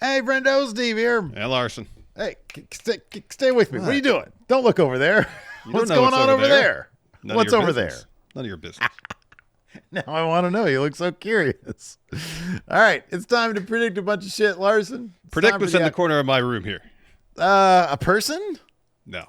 Hey, Friendo, Steve here. Hey, Larson. Hey, stay with me. What are you doing? Don't look over there. What's going on over there? What's over there? None of your business. Now I want to know. You look so curious. All right, it's time to predict a bunch of shit, Larson. Predict what's in the corner of my room here. A person? No.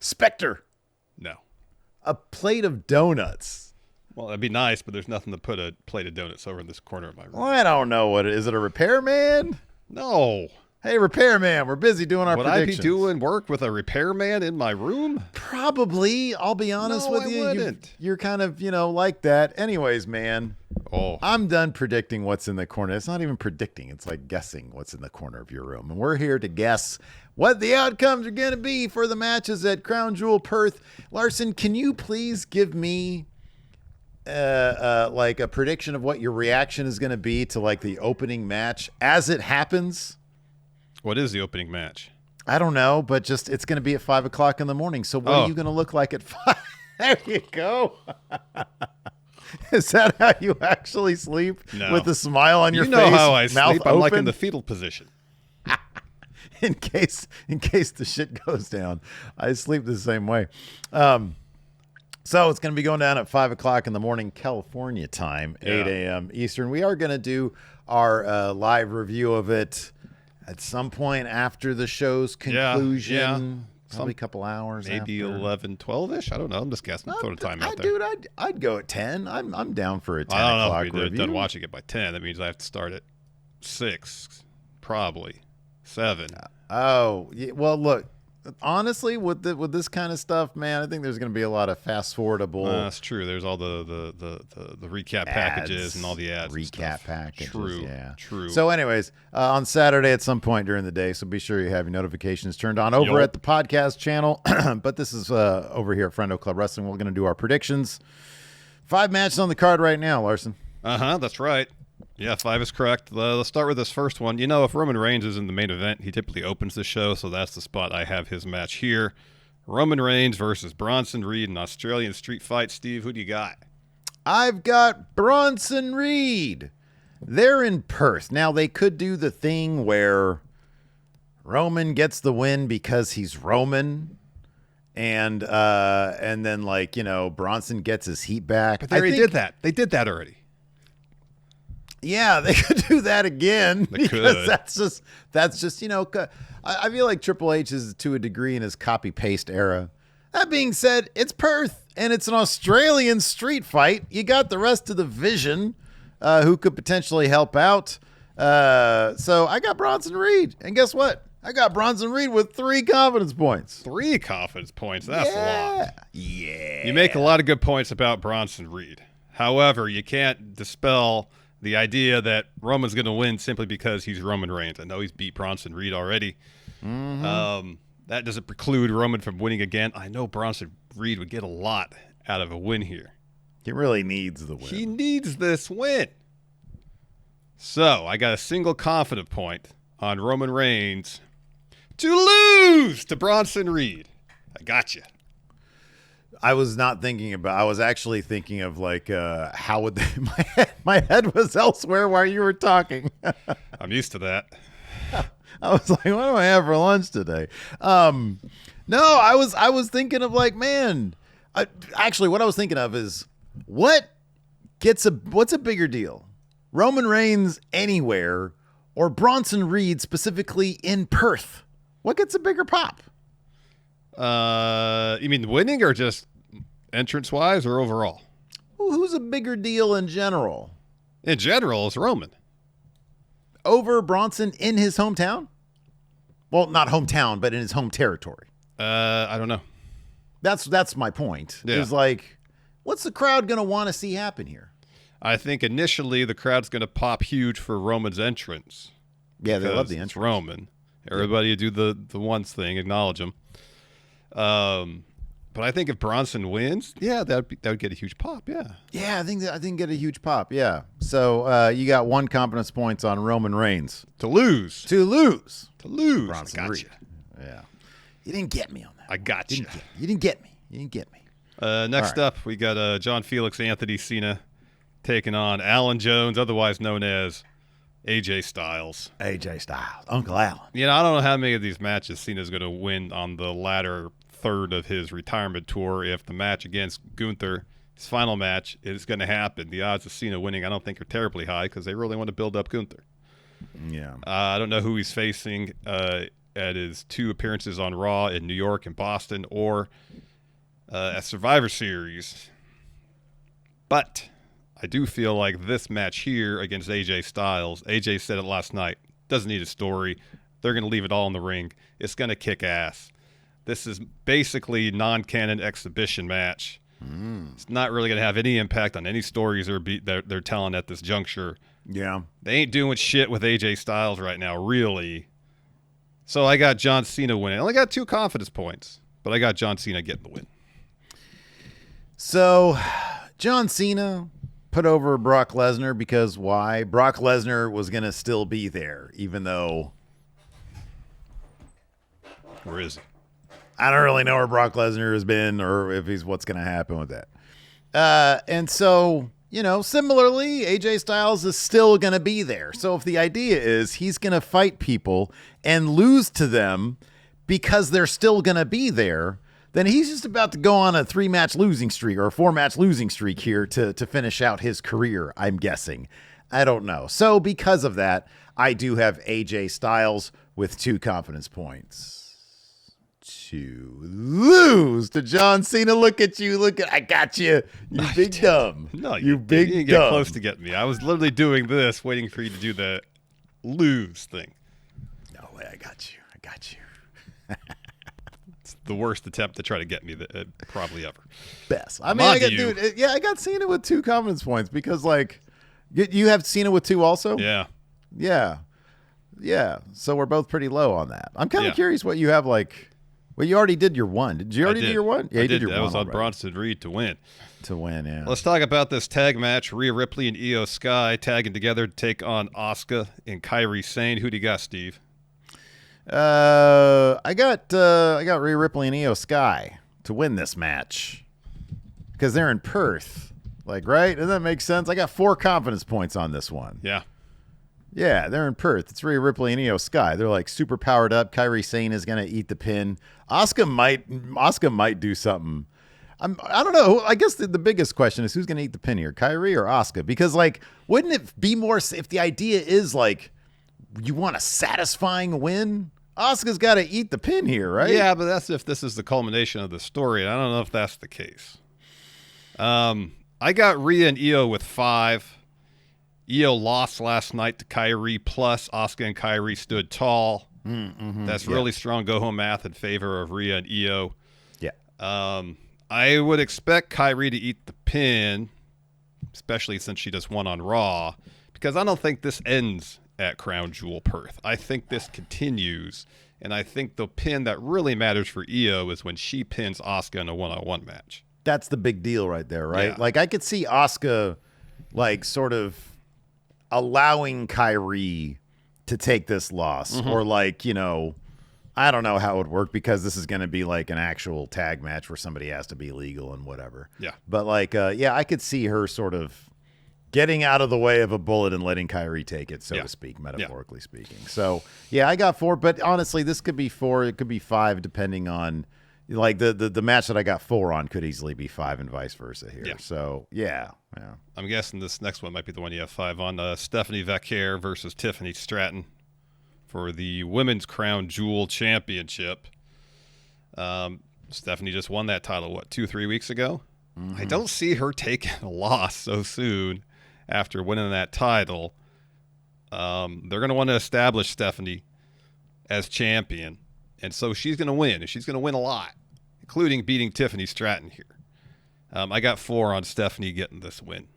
Spectre. No. A plate of donuts. Well, that'd be nice, but there's nothing to put a plate of donuts over in this corner of my room. Well, I don't know what it is. Is it a repairman? No. Hey, repairman, we're busy doing our predictions. Would I be doing work with a repairman in my room? Probably. I'll be honest with you. I wouldn't. You're kind of, like that. Anyways, man. Oh. I'm done predicting what's in the corner. It's not even predicting. It's like guessing what's in the corner of your room. And we're here to guess what the outcomes are going to be for the matches at Crown Jewel Perth. Larson, can you please give me like a prediction of what your reaction is going to be to like the opening match as it happens? What is the opening match? I don't know, but just it's going to be at 5 o'clock in the morning. So what are you going to look like at 5? There you go. Is that how you actually sleep? No. With a smile on your face? You know how I mouth sleep. I'm like open? in the fetal position. in case the shit goes down. I sleep the same way. So it's going to be going down at 5 o'clock in the morning, California time, 8 a.m. Eastern. We are going to do our live review of it at some point after the show's conclusion. Yeah. Probably a couple hours maybe after. 11, 12-ish. I don't know. I'm just guessing. Throw the time out there. Dude, I'd go at 10. I'm down for a 10 I don't know o'clock if we're review. done watching it by 10. That means I have to start at 6, probably 7. Oh, yeah, well, look. Honestly, with this kind of stuff, man, I think there's going to be a lot of fast forwardable. That's true. There's all the recap packages and all the ads. Recap packages. True. Yeah. True. So, anyways, on Saturday at some point during the day, so be sure you have your notifications turned on over at the podcast channel. But this is over here at Friendo Club Wrestling. We're going to do our predictions. 5 matches on the card right now, Larson. That's right. Yeah, 5 is correct. Let's start with this first one. You know, if Roman Reigns is in the main event, he typically opens the show, so that's the spot I have his match here. Roman Reigns versus Bronson Reed in Australian street fight. Steve, who do you got? I've got Bronson Reed. They're in Perth. Now, they could do the thing where Roman gets the win because he's Roman, and then, like, Bronson gets his heat back. But they already did that. They did that already. Yeah, they could do that again. They could. That's just I feel like Triple H is to a degree in his copy-paste era. That being said, it's Perth, and it's an Australian street fight. You got the rest of the Vision who could potentially help out. So I got Bronson Reed. And guess what? I got Bronson Reed with 3 confidence points. 3 confidence points? That's a lot. Yeah. You make a lot of good points about Bronson Reed. However, you can't dispel the idea that Roman's going to win simply because he's Roman Reigns. I know he's beat Bronson Reed already. Mm-hmm. That doesn't preclude Roman from winning again. I know Bronson Reed would get a lot out of a win here. He really needs the win. He needs this win. So I got a single confident point on Roman Reigns to lose to Bronson Reed. I got you. I was not thinking about. I was actually thinking of like how would they, my head was elsewhere while you were talking. I'm used to that. I was like, what do I have for lunch today? No, I was thinking of like, man. Actually, what I was thinking of is what's a bigger deal, Roman Reigns anywhere or Bronson Reed specifically in Perth? What gets a bigger pop? You mean winning or just entrance-wise or overall? Who's a bigger deal in general? In general, it's Roman. Over Bronson in his hometown? Well, not hometown, but in his home territory. I don't know. That's my point. Yeah. Is like, what's the crowd going to want to see happen here? I think initially the crowd's going to pop huge for Roman's entrance. Yeah, they love the entrance. It's Roman. Everybody do the once thing, acknowledge him. But I think if Bronson wins, that would get a huge pop. Yeah. Yeah, I think get a huge pop. Yeah. So you got 1 confidence points on Roman Reigns to lose. Bronson I got Reed. you. Yeah. You didn't get me on that. I got you. You didn't get me. Next up, we got John Felix Anthony Cena taking on Alan Jones, otherwise known as AJ Styles. AJ Styles. Uncle Allen. You know, I don't know how many of these matches Cena's going to win on the latter third of his retirement tour. If the match against Gunther, his final match, is going to happen, the odds of Cena winning I don't think are terribly high because they really want to build up Gunther. Yeah. I don't know who he's facing at his 2 appearances on Raw in New York and Boston or at Survivor Series. But I do feel like this match here against AJ Styles, AJ said it last night, doesn't need a story. They're going to leave it all in the ring. It's going to kick ass. This is basically non-canon exhibition match. It's not really going to have any impact on any stories they're telling at this juncture. Yeah. They ain't doing shit with AJ Styles right now, really. So I got John Cena winning. I only got 2 confidence points, but I got John Cena getting the win. So John Cena put over Brock Lesnar because why? Brock Lesnar was going to still be there, even though... Where is he? I don't really know where Brock Lesnar has been or if he's what's going to happen with that. And so, you know, similarly, AJ Styles is still going to be there. So if the idea is he's going to fight people and lose to them because they're still going to be there, then he's just about to go on a 3-match losing streak or a 4-match losing streak here to finish out his career, I'm guessing. I don't know. So because of that, I do have AJ Styles with 2 confidence points. To lose to John Cena. Look at you. I got you. You big dumb. No, you big didn't dumb. Get close to getting me. I was literally doing this, waiting for you to do the lose thing. No way. I got you. It's the worst attempt to try to get me probably ever. Best. I mean, I got Cena with 2 confidence points because, like, you have Cena with 2 also? Yeah. Yeah. So we're both pretty low on that. I'm kind of curious what you have, like... Well, you already did your 1. Did you already do your 1? Yeah, you did your 1. That was on Bronson Reed to win. Yeah. Let's talk about this tag match. Rhea Ripley and Io Sky tagging together to take on Asuka and Kairi Sane. Who do you got, Steve? I got Rhea Ripley and Io Sky to win this match because they're in Perth. Like, right? Doesn't that make sense? I got 4 confidence points on this one. Yeah. Yeah, they're in Perth. It's Rhea Ripley and Io Sky. They're like super powered up. Kairi Sane is gonna eat the pin. Asuka might do something. I don't know. I guess the biggest question is who's gonna eat the pin here, Kairi or Asuka? Because like, wouldn't it be more if the idea is like you want a satisfying win? Asuka's got to eat the pin here, right? Yeah, but that's if this is the culmination of the story, and I don't know if that's the case. I got Rhea and Io with 5. Io lost last night to Kairi, plus Asuka and Kairi stood tall. That's really strong go-home math in favor of Rhea and Io. Yeah. I would expect Kairi to eat the pin, especially since she just won on Raw, because I don't think this ends at Crown Jewel Perth. I think this continues, and I think the pin that really matters for Io is when she pins Asuka in a one-on-one match. That's the big deal right there, right? Yeah. Like I could see Asuka like sort of allowing Kairi to take this loss or like, you know, I don't know how it would work because this is going to be like an actual tag match where somebody has to be legal and whatever. Yeah. But like, I could see her sort of getting out of the way of a bullet and letting Kairi take it, so to speak, metaphorically speaking. So yeah, I got 4, but honestly, this could be 4. It could be 5 depending on like the match that I got 4 on could easily be 5 and vice versa here. Yeah. So yeah. I'm guessing this next one might be the one you have 5 on. Stephanie Vaquer versus Tiffany Stratton for the Women's Crown Jewel Championship. Stephanie just won that title, 2-3 weeks ago? I don't see her taking a loss so soon after winning that title. They're going to want to establish Stephanie as champion, and so she's going to win, and she's going to win a lot, including beating Tiffany Stratton here. I got 4 on Stephanie getting this win.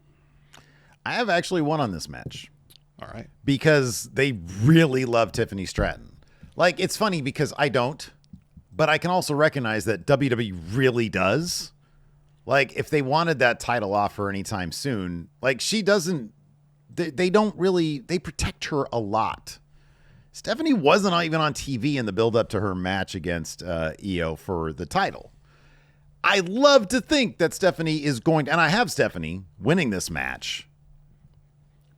I have actually 1 on this match. All right. Because they really love Tiffany Stratton. Like, it's funny because I don't, but I can also recognize that WWE really does. Like, if they wanted that title off her anytime soon, like, she doesn't, they don't really, they protect her a lot. Stephanie wasn't even on TV in the build-up to her match against Io for the title. I love to think that Stephanie is going, and I have Stephanie winning this match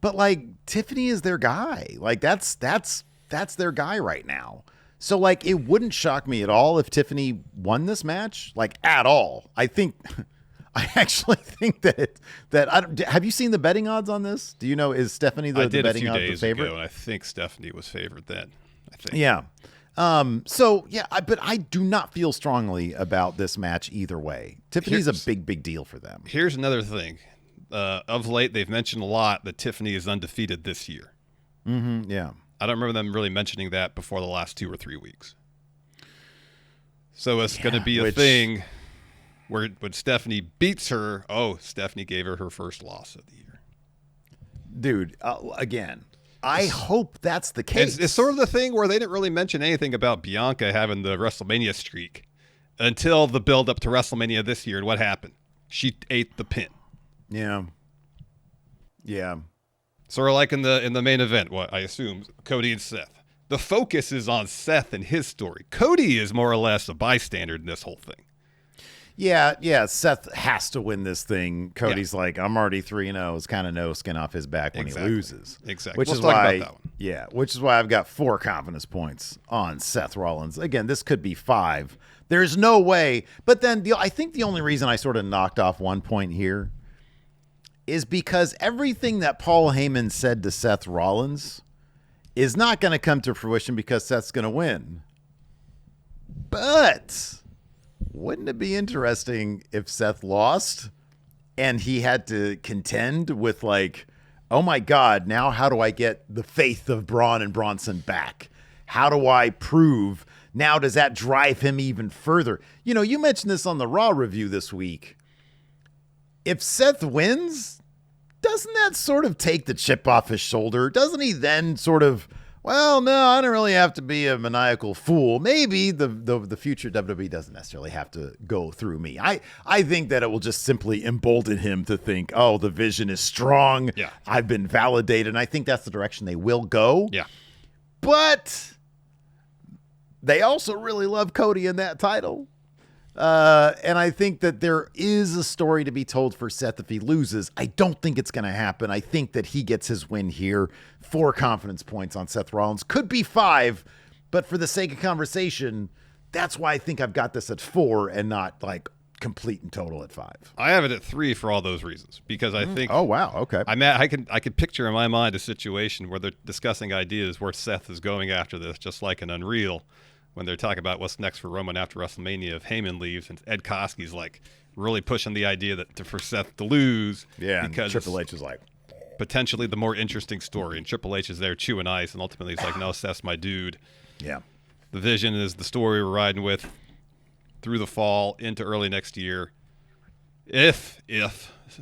But like Tiffany is their guy. Like that's their guy right now. So like it wouldn't shock me at all if Tiffany won this match, like at all. I actually think have you seen the betting odds on this? Do you know, is Stephanie the betting odds the favorite? Ago, and I think Stephanie was favored then. I think. Yeah. But I do not feel strongly about this match either way. Tiffany's a big deal for them. Here's another thing. Of late, they've mentioned a lot that Tiffany is undefeated this year. Mm-hmm. Yeah. I don't remember them really mentioning that before the last 2 or 3 weeks. So it's going to be a thing where when Stephanie beats her, Stephanie gave her first loss of the year. Dude, again, I hope that's the case. It's sort of the thing where they didn't really mention anything about Bianca having the WrestleMania streak until the build up to WrestleMania this year. And what happened? She ate the pin. Yeah. Yeah. Sort of like in the main event, what I assume, Cody and Seth. The focus is on Seth and his story. Cody is more or less a bystander in this whole thing. Yeah. Seth has to win this thing. Cody's like, I'm already 3-0. It's kind of no skin off his back when he loses. Exactly. Which is why I've got 4 confidence points on Seth Rollins. Again, this could be 5. There's no way. But then I think the only reason I sort of knocked off 1 point here is because everything that Paul Heyman said to Seth Rollins is not going to come to fruition because Seth's going to win. But wouldn't it be interesting if Seth lost and he had to contend with like, oh my God, now how do I get the faith of Braun and Bronson back? How do I prove? Now does that drive him even further? You know, you mentioned this on the Raw review this week. If Seth wins, doesn't that sort of take the chip off his shoulder? Doesn't he then sort of, well, no, I don't really have to be a maniacal fool. Maybe the future WWE doesn't necessarily have to go through me. I think that it will just simply embolden him to think, oh, the vision is strong. Yeah. I've been validated. And I think that's the direction they will go. Yeah. But they also really love Cody in that title. And I think that there is a story to be told for Seth if he loses. I don't think it's going to happen. I think that he gets his win here. 4 confidence points on Seth Rollins. Could be 5, but for the sake of conversation, that's why I think I've got this at 4 and not like complete and total at 5. I have it at 3 for all those reasons because I think. Oh wow, okay. I could picture in my mind a situation where they're discussing ideas where Seth is going after this, just like an Unreal. When they're talking about what's next for Roman after WrestleMania, if Heyman leaves, and Ed Koski's like really pushing the idea that for Seth to lose, because Triple H is like potentially the more interesting story, and Triple H is there chewing ice, and ultimately he's like, no, Seth's my dude. Yeah, the vision is the story we're riding with through the fall into early next year. If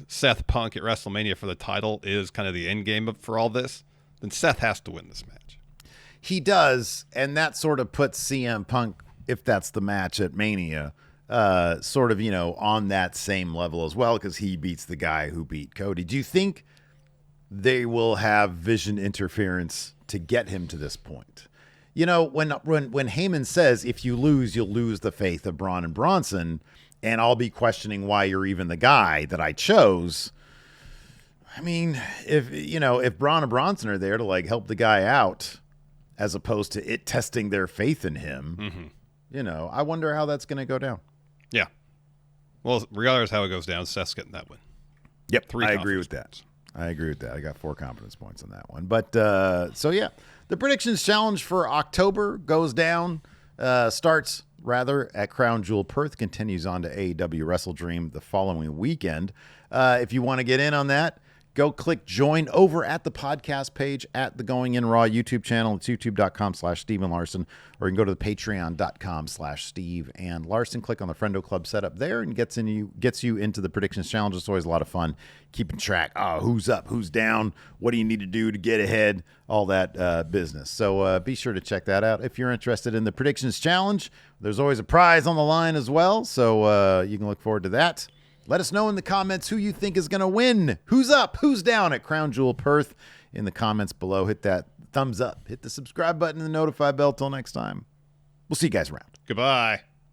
Seth Punk at WrestleMania for the title is kind of the end game for all this, then Seth has to win this match. He does, and that sort of puts CM Punk, if that's the match at Mania, sort of, on that same level as well, because he beats the guy who beat Cody. Do you think they will have vision interference to get him to this point? When Heyman says, if you lose, you'll lose the faith of Braun and Bronson, and I'll be questioning why you're even the guy that I chose. I mean, if Braun and Bronson are there to like help the guy out, as opposed to it testing their faith in him, I wonder how that's going to go down. Yeah. Well, regardless of how it goes down, Seth's getting that win. Yep, 3 I agree with that. I got 4 confidence points on that one. But, the predictions challenge for October starts at Crown Jewel Perth, continues on to AEW Wrestle Dream the following weekend. If you want to get in on that, go click join over at the podcast page at the Going In Raw YouTube channel. It's youtube.com/Steve Larson, or you can go to the patreon.com/Steve and Larson. Click on the Friendo Club setup there and gets you into the predictions challenge. It's always a lot of fun keeping track. Who's up, who's down, what do you need to do to get ahead, all that business. So be sure to check that out. If you're interested in the predictions challenge, there's always a prize on the line as well. So you can look forward to that. Let us know in the comments who you think is going to win. Who's up? Who's down at Crown Jewel Perth? In the comments below, hit that thumbs up. Hit the subscribe button and the notify bell. Till next time. We'll see you guys around. Goodbye.